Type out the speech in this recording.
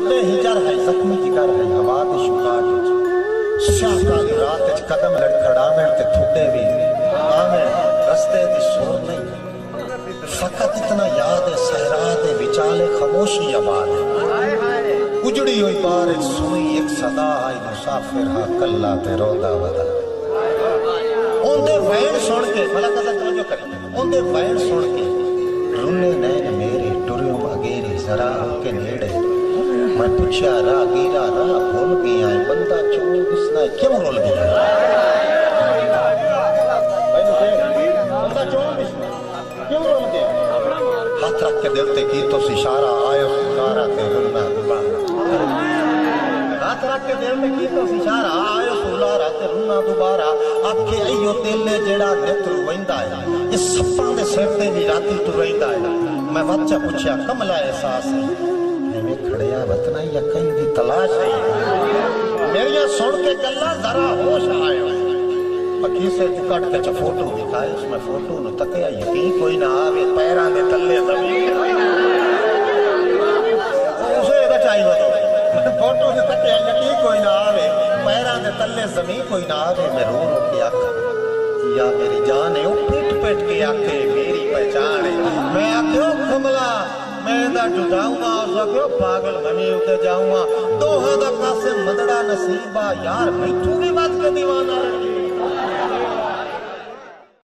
ٹردے ہجر ہے زخمی جگر ہے ہوا دے شکاٹ شاہ کالی رات قدم لڑکھڑاویں تے تھوڑے بھی آمیں رستے دی سور نہیں فقط اتنا یاد ہے صحرا دے وچالے خاموشی آباد ہے اجڑی ہوئی بارش سنی ایک صدا آئی مسافر ہاں کلا تے رودا ودا ان دے وین سن کے بھلا قدر توجہ کریں ان دے وین سن کے رونے نین میرے ٹریوں بغیرے ذرا ہو کے نیڑے میں پوچھا راہ گیرا راہ بھول گیا ہے بندہ چون بسنا ہے کیوں رول گیا بندہ چون بسنا کیوں رول گیا ہاتھ رکھ کے دل تے کی تو اشارہ آئے سکارا تے رلنا دوبارہ ہاتھ رکھ کے دل تے کی تو اشارہ آئے سکارا تے رلنا دوبارہ آپ کے ایو دلے جیڑا نت روئندہ ہے اس سپاں دے سیفتے بھی راتی تو روئندہ ہے میں بچہ پوچھا کملا احساس ہے میں کھڑیا وطنہ یا کہیں دی تلاش ہے میری سن کے گلہ ذرا ہوش آئے پکی سے چکٹ کے چا فوٹو دکھائے اس میں فوٹو نو تکیا یقین کوئی نہ آوے پیران دے تلے زمین اسے ایدہ چاہی ہوتا فوٹو سے تکیا یقین کوئی نہ آوے پیران دے تلے زمین کوئی نہ آوے میں رو رو کے آکھا یا میری جان ہے وہ پیٹ پیٹ کے آکھے میری پہچان ہے میں آکھے او کملا میں دا جداؤں گا اور سکھو پاگل بنی ہوتے جاؤں گا دو ہدہ کا سے مدڑا نصیبہ یار میں تو بھی بات کے دیوانہ رہی